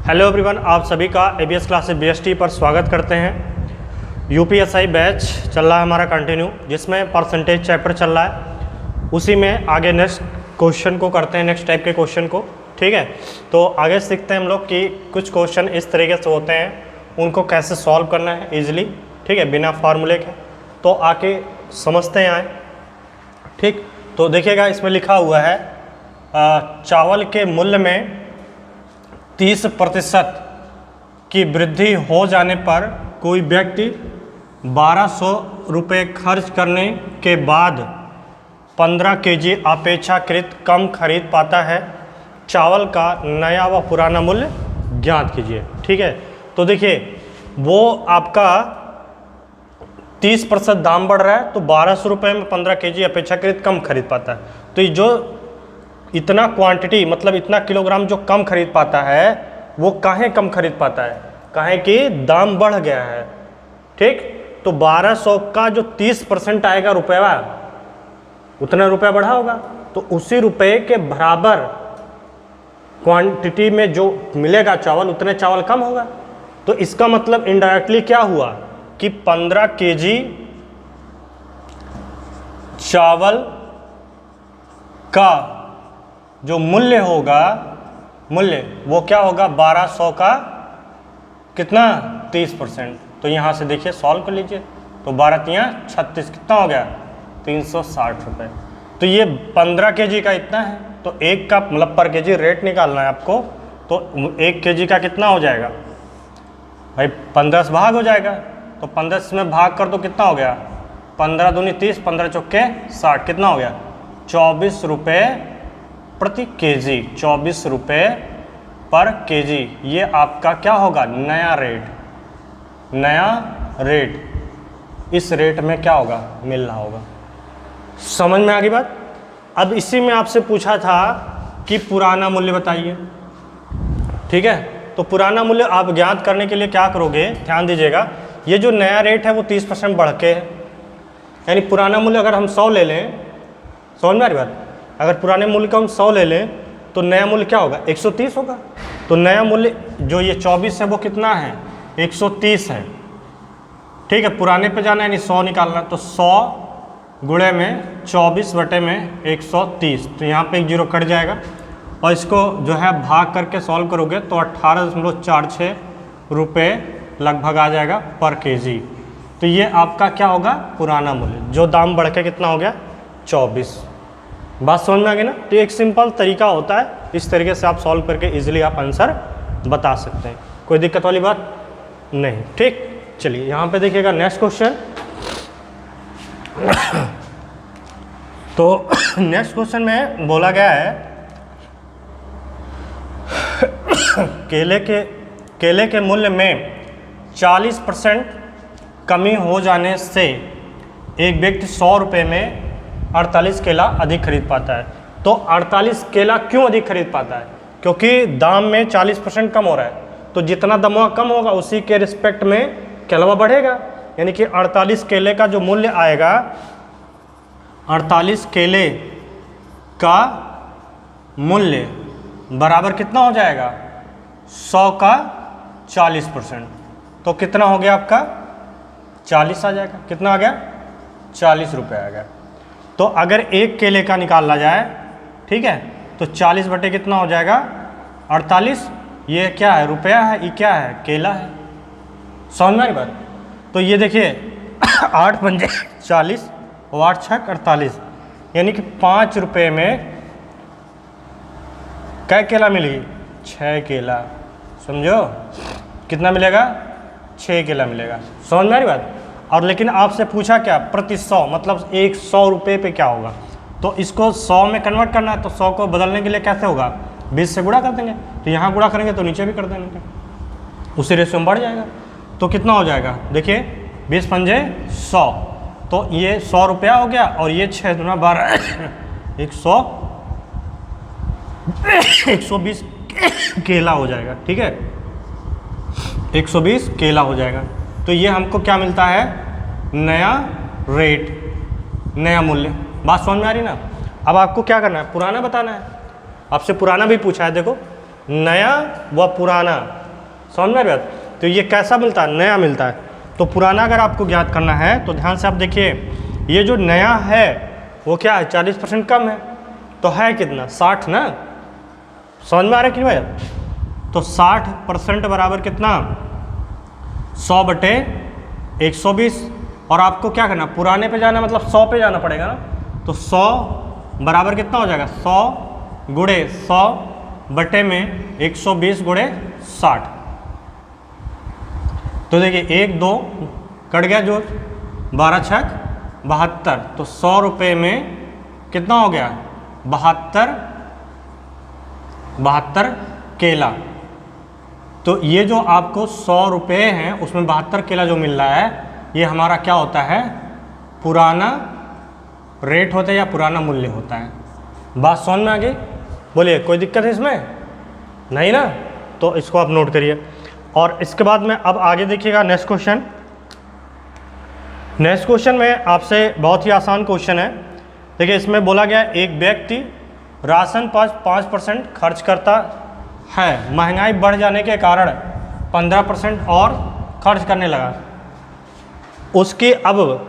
Hello everyone, आप सभी का एबीएस क्लासेस बीएसटी पर स्वागत करते हैं। यूपीएसआई बैच चल रहा है हमारा कंटिन्यू, जिसमें परसेंटेज चैप्टर चल रहा है। उसी में आगे नेक्स्ट क्वेश्चन को करते हैं, नेक्स्ट टाइप के क्वेश्चन को। ठीक है, तो आगे सीखते हैं हम लोग कि कुछ क्वेश्चन इस तरीके से होते हैं, उनको कैसे सॉल्व करना है ईजिली। ठीक है, बिना फार्मूले के। तो आके समझते हैं आए। ठीक, तो देखिएगा इसमें लिखा हुआ है चावल के मूल्य में 30% की वृद्धि हो जाने पर कोई व्यक्ति 1200 रुपये खर्च करने के बाद 15 केजी अपेक्षाकृत कम खरीद पाता है। चावल का नया व पुराना मूल्य ज्ञात कीजिए। ठीक है, तो देखिए वो आपका 30% दाम बढ़ रहा है तो 1200 रुपये में 15 केजी अपेक्षाकृत कम खरीद पाता है। तो ये जो इतना क्वांटिटी मतलब इतना किलोग्राम जो कम खरीद पाता है, वो काहे कम खरीद पाता है? काहे कि दाम बढ़ गया है। ठीक, तो 1200 का जो 30% आएगा रुपया, उतना रुपया बढ़ा होगा, तो उसी रुपये के बराबर क्वांटिटी में जो मिलेगा चावल, उतने चावल कम होगा। तो इसका मतलब इनडायरेक्टली क्या हुआ कि 15 केजी चावल का जो मूल्य होगा, मूल्य वो क्या होगा? 1200 का कितना? 30%। तो यहाँ से देखिए सॉल्व कर लीजिए, तो 12 तियाँ 36, कितना हो गया? 360 रुपये। तो ये 15 केजी का इतना है, तो एक का मतलब पर केजी रेट निकालना है आपको। तो 1 केजी का कितना हो जाएगा भाई? 15 से भाग हो जाएगा, तो 15 में भाग कर दो, कितना हो गया? 15 दूनी 30, 15 चौके 60, कितना हो गया? 24 रुपये प्रति केजी। 24 रुपये पर केजी, ये आपका क्या होगा? नया रेट। नया रेट इस रेट में क्या होगा? मिल रहा होगा। समझ में आ गई बात? अब इसी में आपसे पूछा था कि पुराना मूल्य बताइए। ठीक है, तो पुराना मूल्य आप ज्ञात करने के लिए क्या करोगे? ध्यान दीजिएगा, ये जो नया रेट है वो 30% बढ़ के है। यानी पुराना मूल्य अगर हम 100 ले लें, समझ में आ रही बात? अगर पुराने मूल्य का हम 100 ले लें तो नया मूल्य क्या होगा? 130 होगा। तो नया मूल्य जो ये 24 है वो कितना है? 130 है। ठीक है, पुराने पे जाना है यानी 100 निकालना, तो 100 गुणे में 24 बटे में 130, तो यहाँ पे एक जीरो कट जाएगा। और इसको जो है भाग करके सॉल्व करोगे तो 18.46 रुपये लगभग आ जाएगा पर केजी। तो ये आपका क्या होगा? पुराना मूल्य, जो दाम बढ़ के कितना हो गया? 24। बात समझ में आ गई ना? तो एक सिंपल तरीका होता है, इस तरीके से आप सॉल्व करके इजीली आप आंसर बता सकते हैं। कोई दिक्कत वाली बात नहीं। ठीक, चलिए यहाँ पे देखिएगा नेक्स्ट क्वेश्चन। तो नेक्स्ट क्वेश्चन में बोला गया है केले के मूल्य में 40% कमी हो जाने से एक व्यक्ति 100 रुपये में 48 केला अधिक खरीद पाता है। तो 48 केला क्यों अधिक खरीद पाता है? क्योंकि दाम में 40% कम हो रहा है, तो जितना दमवा कम होगा उसी के रिस्पेक्ट में केलवा बढ़ेगा। यानी कि 48 केले का जो मूल्य आएगा, 48 केले का मूल्य बराबर कितना हो जाएगा? 100 का 40%। तो कितना हो गया आपका? 40 आ जाएगा। कितना आ गया? 40 रुपये आ गया। तो अगर एक केले का निकाला जाए, ठीक है, तो 40 बटे कितना हो जाएगा? 48। ये क्या है? रुपया है। ये क्या है? केला है। समझ में आई बात? तो ये देखिए 8 पंजे 40 और 8 छक 48, यानी कि 5 रुपये में कै केला मिली? 6 केला। समझो कितना मिलेगा? 6 केला मिलेगा। समझ में आ रही बात? और लेकिन आपसे पूछा क्या? प्रति 100, मतलब 100 रुपये पे क्या होगा? तो इसको 100 में कन्वर्ट करना है, तो 100 को बदलने के लिए कैसे होगा? 20 से गुणा कर देंगे। तो यहाँ गुणा करेंगे तो नीचे भी कर देंगे, उसी रेशियो में बढ़ जाएगा। तो कितना हो जाएगा? देखिए 20 पंजे 100, तो ये 100 रुपया हो गया, और ये 6 दूना 12 120 केला हो जाएगा। ठीक है, 120 केला हो जाएगा। तो ये हमको क्या मिलता है? नया रेट, नया मूल्य। बात समझ में आ रही ना? अब आपको क्या करना है? पुराना बताना है। आपसे पुराना भी पूछा है, देखो नया व पुराना, समझ में आ रहा है? तो ये कैसा मिलता है? नया मिलता है। तो पुराना अगर आपको ज्ञात करना है तो ध्यान से आप देखिए, ये जो नया है वो क्या है? 40% कम है, तो है कितना? 60 ना। समझ में आ रहा है कि नहीं भाई? तो 60% बराबर कितना? 100 बटे 120। और आपको क्या करना? पुराने पे जाना, मतलब 100 पे जाना पड़ेगा ना। तो 100 बराबर कितना हो जाएगा? 100 गुणे 100 बटे में 120 गुणे 60। तो देखिए 1 2 कट गया, जो 12 छक 72। तो 100 रुपये में कितना हो गया? 72 केला। तो ये जो आपको 100 रुपये हैं उसमें 72 केला जो मिल रहा है, ये हमारा क्या होता है? पुराना रेट होता है या पुराना मूल्य होता है। बात समझ में आ गई? बोलिए, कोई दिक्कत है इसमें? नहीं ना? तो इसको आप नोट करिए। और इसके बाद में अब आगे देखिएगा नेक्स्ट क्वेश्चन। नेक्स्ट क्वेश्चन में आपसे बहुत ही आसान क्वेश्चन है। देखिए इसमें बोला गया एक व्यक्ति राशन पर 5% खर्च करता है, महंगाई बढ़ जाने के कारण 15% और खर्च करने लगा। उसकी अब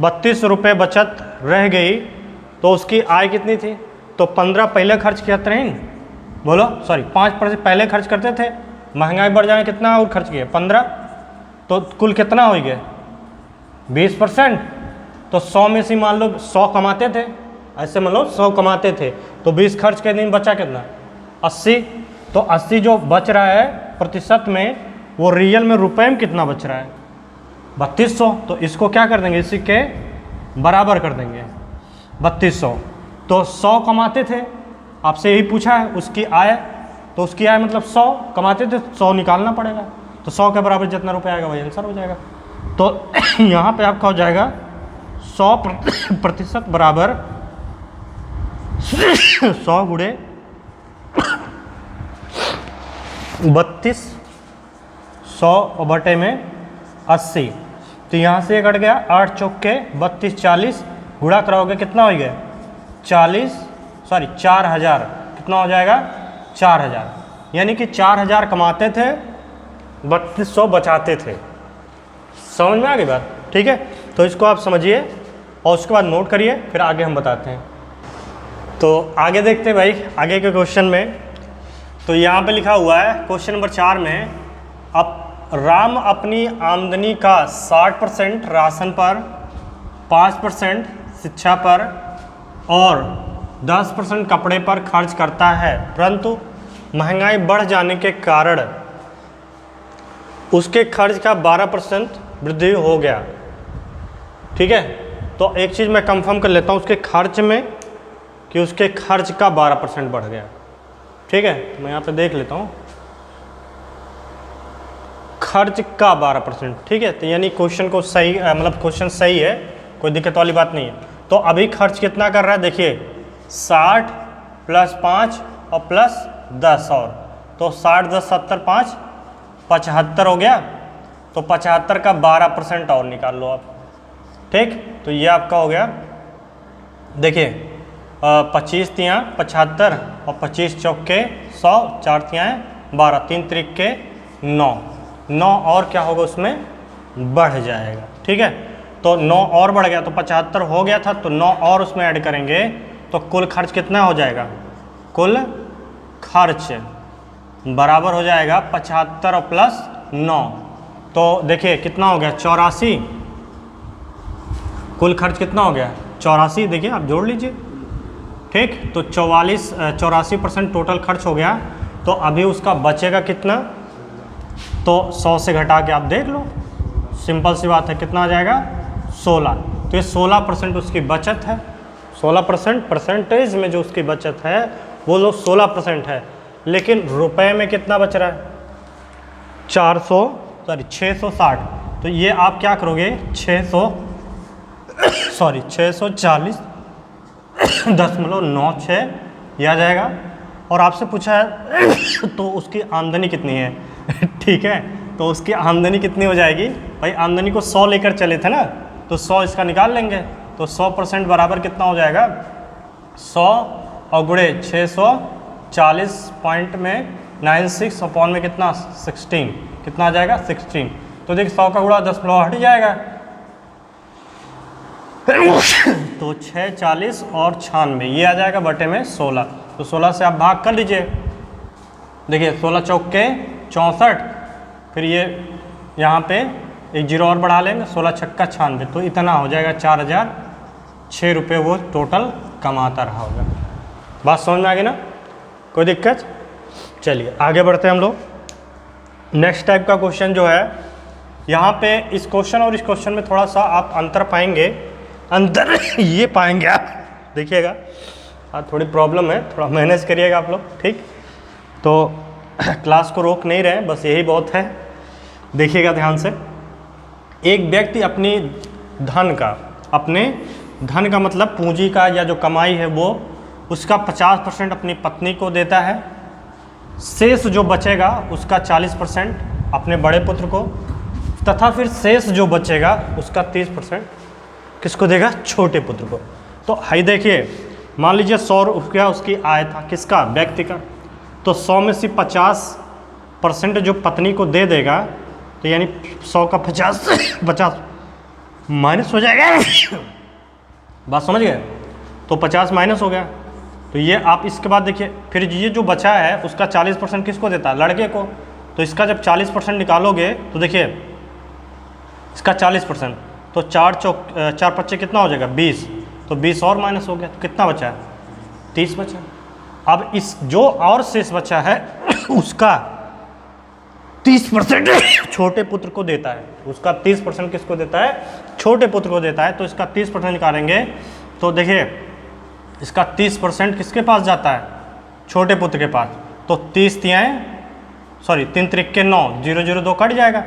32 रुपये बचत रह गई, तो उसकी आय कितनी थी? तो 15 पहले खर्च किया था नहीं, बोलो सॉरी 5% पहले खर्च करते थे, महंगाई बढ़ जाने कितना और खर्च किए? 15। तो कुल कितना हो गया? 20%। तो 100 में से मान लो 100 कमाते थे, ऐसे मान लो 100 कमाते थे, तो 20 खर्च के दिन बचा कितना? 80। तो 80 जो बच रहा है प्रतिशत में, वो रियल में रुपए में कितना बच रहा है? 3200। तो इसको क्या कर देंगे? इसी के बराबर कर देंगे 3200। तो 100 कमाते थे, आपसे यही पूछा है उसकी आय, तो उसकी आय मतलब 100 कमाते थे, 100 निकालना पड़ेगा। तो 100 के बराबर जितना रुपये आएगा वही आंसर हो जाएगा। तो यहाँ पे आपका हो जाएगा 100% बराबर 100 गुणे 32, 100 बटे में 80। तो यहाँ से कट गया 8 चौके 32, 40 गुणा कराओगे कितना हो गया? 4000। कितना हो जाएगा? 4000। यानी कि 4000 कमाते थे, 3200 बचाते थे। समझ में आ गई बात? ठीक है, तो इसको आप समझिए और उसके बाद नोट करिए, फिर आगे हम बताते हैं। तो आगे देखते हैं भाई, आगे के क्वेश्चन में। तो यहाँ पे लिखा हुआ है क्वेश्चन नंबर 4 में, अब राम अपनी आमदनी का 60% राशन पर, 5% शिक्षा पर और 10% कपड़े पर खर्च करता है, परंतु महंगाई बढ़ जाने के कारण उसके खर्च का 12% वृद्धि हो गया। ठीक है, तो एक चीज़ मैं कंफर्म कर लेता हूँ उसके खर्च में, कि उसके खर्च का 12% बढ़ गया। ठीक है, तो मैं यहाँ पे देख लेता हूँ, खर्च का 12%। ठीक है, तो यानी क्वेश्चन को सही, मतलब क्वेश्चन सही है, कोई दिक्कत वाली बात नहीं है। तो अभी खर्च कितना कर रहा है? देखिए 60 + 5 और +10 और, तो 60 10 70 5 75 हो गया। तो 75 का 12% और निकाल लो आप। ठीक, तो ये आपका हो गया। देखिए 25 तियाँ 75 और 25 चौके 100, 4 तियाँ 12, 3 त्रिक 9 और क्या होगा उसमें? बढ़ जाएगा। ठीक है, तो 9 और बढ़ गया, तो 75 हो गया था, तो 9 और उसमें ऐड करेंगे, तो कुल खर्च कितना हो जाएगा? कुल खर्च बराबर हो जाएगा 75 और +9। तो देखिए कितना हो गया? 84। कुल खर्च कितना हो गया? 84। देखिए आप जोड़ लीजिए। ठीक, तो 84% टोटल खर्च हो गया। तो अभी उसका बचेगा कितना? तो 100 से घटा के आप देख लो, सिंपल सी बात है, कितना आ जाएगा? 16। तो ये 16% उसकी बचत है। 16% परसेंटेज में जो उसकी बचत है वो लो 16% है, लेकिन रुपए में कितना बच रहा है? 660। तो ये आप क्या करोगे? 640.96 ये आ जाएगा। और आपसे पूछा है तो उसकी आमदनी कितनी है? ठीक है, तो उसकी आमदनी कितनी हो जाएगी भाई? आमदनी को 100 लेकर चले थे ना, तो 100 इसका निकाल लेंगे। तो 100% बराबर कितना हो जाएगा? 100 और गुणे 640 पॉइंट में 96 अपॉन में कितना 16, कितना आ जाएगा 16। तो देखिए 100 का गुणा 10 हट जाएगा तो 6, 40 और 96 ये आ जाएगा बटे में 16। तो 16 से आप भाग कर लीजिए। देखिए 16 चौक के 64, फिर ये यहाँ पे एक जीरो और बढ़ा लेंगे, 16 छक्का 96, तो इतना हो जाएगा 4006 रुपये वो टोटल कमाता रहा होगा। बात समझ में आ गई ना, कोई दिक्कत? चलिए आगे बढ़ते हैं हम लोग। नेक्स्ट टाइप का क्वेश्चन जो है, यहाँ पे इस क्वेश्चन और इस क्वेश्चन में थोड़ा सा आप अंतर पाएंगे, अंतर ये पाएंगे आप, देखिएगा थोड़ी प्रॉब्लम है, थोड़ा मैनेज करिएगा आप लोग, ठीक? तो क्लास को रोक नहीं रहे, बस यही बहुत है, देखिएगा ध्यान से। एक व्यक्ति अपने धन का मतलब पूंजी का या जो कमाई है वो उसका 50% अपनी पत्नी को देता है, शेष जो बचेगा उसका 40% अपने बड़े पुत्र को, तथा फिर शेष जो बचेगा उसका 30% किसको देगा? छोटे पुत्र को। तो हाई देखिए, मान लीजिए 100 रुपया उसकी आय था, किसका? व्यक्ति का। तो 100 में से 50% जो पत्नी को दे देगा, तो यानी 100 का 50 माइनस हो जाएगा बात समझ गए? तो 50 माइनस हो गया। तो ये आप इसके बाद देखिए, फिर ये जो बचा है उसका 40% किसको देता है? लड़के को। तो इसका जब 40% निकालोगे तो देखिए इसका 40%, तो 4 पच्चे कितना हो जाएगा? 20। तो 20 और माइनस हो गया, तो कितना बचा है? 30 बचा। अब इस जो और शेष बचा है उसका 30% छोटे पुत्र को देता है, उसका 30% किसको देता है? छोटे पुत्र को देता है। तो इसका 30% निकालेंगे तो देखिए इसका 30% किसके पास जाता है? छोटे पुत्र के पास। तो 3 त्रिक 9, 0 0 2 कट जाएगा।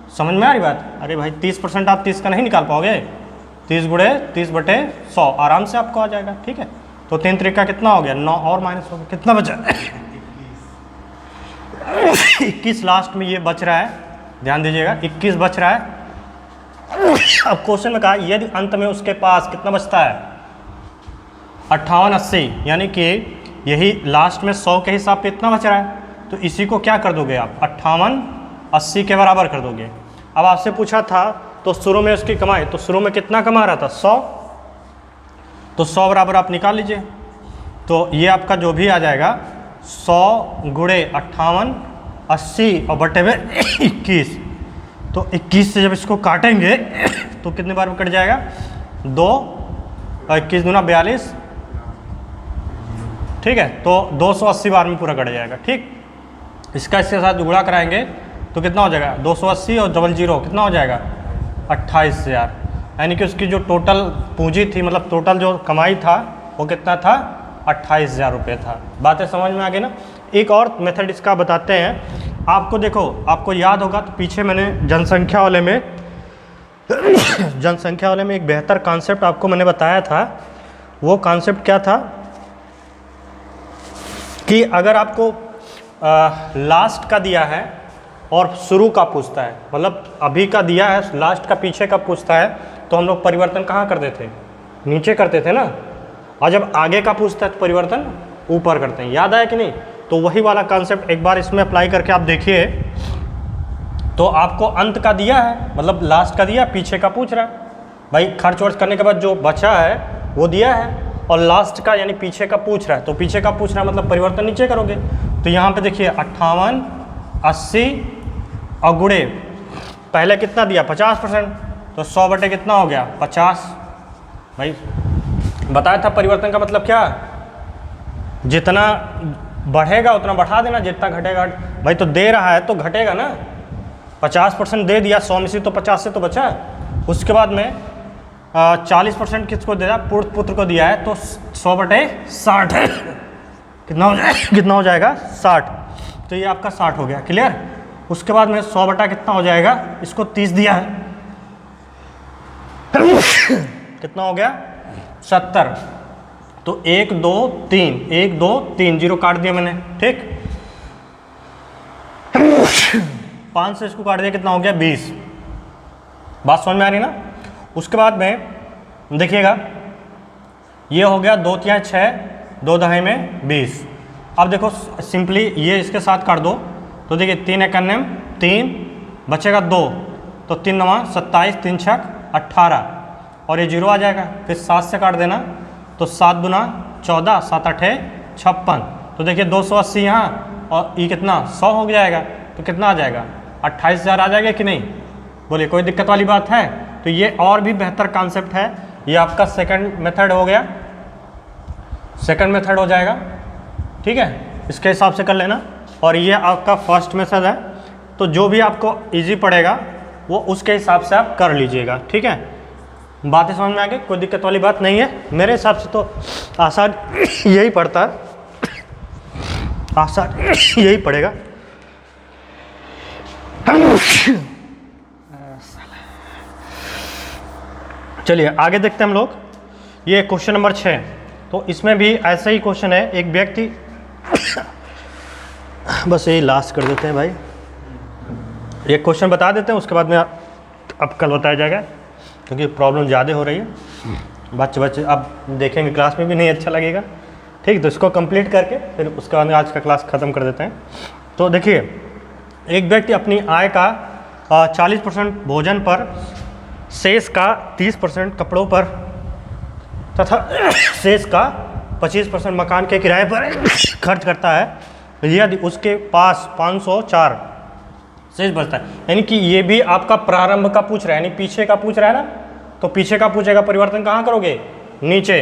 समझ में आ रही बात? अरे भाई 30% आप 30 का नहीं निकाल पाओगे, 30 गुणे 30 बटे 100 आराम से आपको आ जाएगा, ठीक है? तो 3 त्रिक का कितना हो गया? 9 और माइनस हो गया, कितना बचा? 21 लास्ट में ये बच रहा है, ध्यान दीजिएगा 21 बच रहा है। अब क्वेश्चन में कहा यदि अंत में उसके पास कितना बचता है? 58 80, यानी कि यही लास्ट में 100 के हिसाब पे इतना बच रहा है। तो इसी को क्या कर दोगे आप? 58 80 के बराबर कर दोगे। अब आपसे पूछा था तो शुरू में उसकी कमाई, तो शुरू में कितना कमा रहा था? 100। तो 100 बराबर आप निकाल लीजिए। तो ये आपका जो भी आ जाएगा 100 गुणे 58 80 और बटे में 21। तो 21 से जब इसको काटेंगे तो कितने बार में कट जाएगा? 2 और 21 दूना 42, ठीक है? तो 280 बार में पूरा कट जाएगा, ठीक? इसका इसके साथ गुणा कराएंगे तो कितना हो जाएगा? 280 और 00 कितना हो जाएगा? 28,000। यानी कि उसकी जो टोटल पूंजी थी, मतलब टोटल जो कमाई था वो कितना था? 28,000 रुपये था। बातें समझ में आ गई ना? एक और मेथड इसका बताते हैं आपको। देखो आपको याद होगा तो पीछे मैंने जनसंख्या वाले में एक बेहतर कॉन्सेप्ट आपको मैंने बताया था। वो कॉन्सेप्ट क्या था कि अगर आपको लास्ट का दिया है और शुरू का पूछता है, मतलब अभी का दिया है, लास्ट का पीछे का पूछता है, तो हम लोग परिवर्तन कहाँ करते थे? नीचे करते थे ना। और जब आगे का पूछता है तो परिवर्तन ऊपर करते हैं। याद आया कि नहीं? तो वही वाला कॉन्सेप्ट एक बार इसमें अप्लाई करके आप देखिए। तो आपको अंत का दिया है, मतलब लास्ट का दिया, पीछे का पूछ रहा है। भाई खर्च वर्च करने के बाद जो बचा है वो दिया है, और लास्ट का यानी पीछे का पूछ रहा है। तो पीछे का पूछ रहा है मतलब परिवर्तन नीचे करोगे। तो यहाँ पे देखिए 58 80 और गुणे पहले कितना दिया? 50%। तो 100 बटे कितना हो गया? 50। भाई बताया था परिवर्तन का मतलब क्या? जितना बढ़ेगा उतना बढ़ा देना, जितना घटेगा भाई तो दे रहा है तो घटेगा ना। 50% दे दिया 100 में से, तो 50 से तो बचा। उसके बाद में 40% किसको दे रहा? पुत्र को दिया है, तो 100 बटे 60 है। कितना हो जाएगा? 60। तो ये आपका 60 हो गया, क्लियर? उसके बाद में 100 बटा कितना हो जाएगा? इसको 30 दिया है, कितना हो गया? 70। तो 1 2 3 0 काट दिया मैंने, ठीक? 5 से इसको काट दिया, कितना हो गया? 20। बात समझ में आ रही ना? उसके बाद में देखिएगा ये हो गया 2 तिहाई 6, 2 दहाई में 20। अब देखो सिंपली ये इसके साथ काट दो, तो देखिए 3 एकन्यम 3 बचेगा 2, तो 3 9 27, 3 6 18 और ये 0 आ जाएगा। फिर 7 से काट देना, तो 7 दूना 14, 7 8 56, तो देखिए 280 यहाँ और ये कितना 100 हो जाएगा, तो कितना आ जाएगा 28,000 आ जाएगा कि नहीं? बोलिए कोई दिक्कत वाली बात है? तो ये और भी बेहतर कॉन्सेप्ट है, ये आपका सेकंड मेथड हो गया, सेकंड मेथड हो जाएगा, ठीक है, इसके हिसाब से कर लेना। और ये आपका फर्स्ट मेथड है, तो जो भी आपको इजी पड़ेगा वो उसके हिसाब से आप कर लीजिएगा, ठीक है। बातें समझ में आ गई? कोई दिक्कत वाली बात नहीं है। मेरे हिसाब से तो आसान यही पड़ता है, आसान यही पड़ेगा। चलिए आगे देखते हैं हम लोग। ये क्वेश्चन नंबर 6, तो इसमें भी ऐसा ही क्वेश्चन है। एक व्यक्ति बस यही लास्ट कर देते हैं भाई, एक क्वेश्चन बता देते हैं, उसके बाद में अब कल बताया जाएगा, क्योंकि प्रॉब्लम ज़्यादा हो रही है। बच्चे अब देखेंगे क्लास में भी नहीं अच्छा लगेगा, ठीक। तो इसको कंप्लीट करके फिर उसके बाद आज का क्लास ख़त्म कर देते हैं। तो देखिए, एक व्यक्ति अपनी आय का 40% भोजन पर, शेष का 30% कपड़ों पर तथा शेष का 25% मकान के किराए पर खर्च करता है। यदि उसके पास 504 शेष बचता है, यानी कि ये भी आपका प्रारंभ का पूछ रहा है, यानी पीछे का पूछ रहा है ना, तो पीछे का पूछेगा, परिवर्तन कहाँ करोगे? नीचे।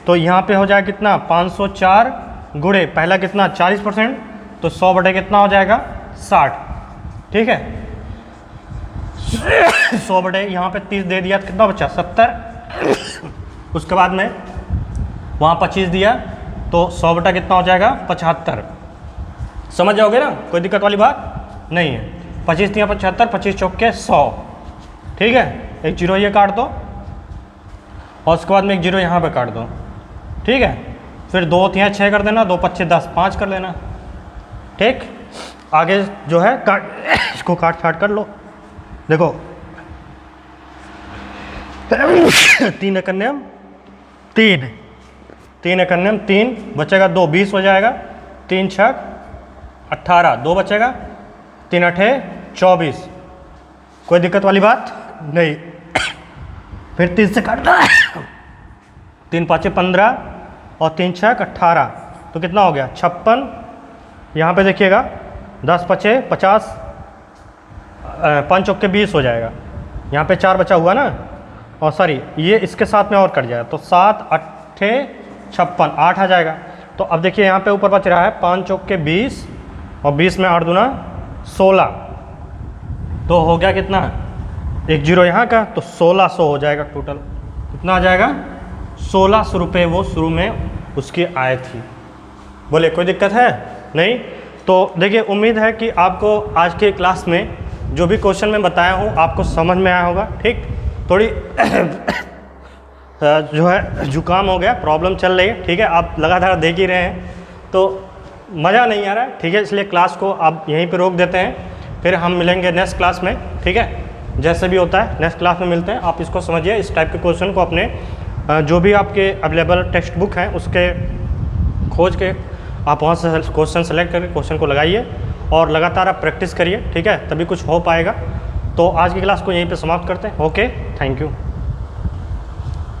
तो यहाँ पे हो जाएगा कितना 504 गुणे पहला कितना 40%, तो 100 बटे कितना हो जाएगा 60, ठीक है। 100 बटे यहाँ पे 30 दे दिया तो कितना बचा 70। उसके बाद में वहाँ 25 दिया तो 100 बटा कितना हो जाएगा 75। समझ जाओगे ना, कोई दिक्कत वाली बात नहीं है। 25 दिया 75, 25 चौके 100, ठीक है। एक जीरो ये काट दो और उसके बाद में एक जीरो यहाँ पे काट दो, ठीक है। फिर 2 यहाँ 6 कर देना, 2 25 10 5 कर लेना, ठीक। आगे जो है काट, इसको काट छाट कर लो। देखो 3 एकन्यम 3, 3 एकन्यम 3 बचेगा 2, 20 हो जाएगा। 3 6 18, 2 बचेगा, 3 8 24। कोई दिक्कत वाली बात नहीं। फिर 3 से काटना, 3 5 15 और 3 6 18, तो कितना हो गया 56। यहाँ पे देखिएगा 10 5 50, 5 चौके 20 हो जाएगा। यहाँ पे 4 बचा हुआ ना, और सॉरी ये इसके साथ में और कट जाएगा, तो 7 8 56, 8 आ जाएगा। तो अब देखिए यहाँ पे ऊपर बच रहा है 5 चौके 20 और 20 में 8 दूना 16, तो हो गया कितना एक जीरो यहाँ का, तो 1600 हो जाएगा टोटल। कितना आ जाएगा 1600 रुपये वो शुरू में उसकी आय थी। बोले कोई दिक्कत है नहीं? तो देखिए उम्मीद है कि आपको आज के क्लास में जो भी क्वेश्चन मैं बताया हूँ आपको समझ में आया होगा, ठीक। थोड़ी जो है जुकाम हो गया, प्रॉब्लम चल रही है, ठीक है। आप लगातार देख ही रहे हैं तो मज़ा नहीं आ रहा है, ठीक है। इसलिए क्लास को आप यहीं पे रोक देते हैं, फिर हम मिलेंगे नेक्स्ट क्लास में, ठीक है। जैसे भी होता है नेक्स्ट क्लास में मिलते हैं। आप इसको समझिए, इस टाइप के क्वेश्चन को अपने जो भी आपके अवेलेबल टेक्स्ट बुक हैं उसके खोज के आप वहाँ से क्वेश्चन सेलेक्ट करके क्वेश्चन को लगाइए और लगातार आप प्रैक्टिस करिए, ठीक है, तभी कुछ हो पाएगा। तो आज की क्लास को यहीं पे समाप्त करते हैं। Okay, thank you.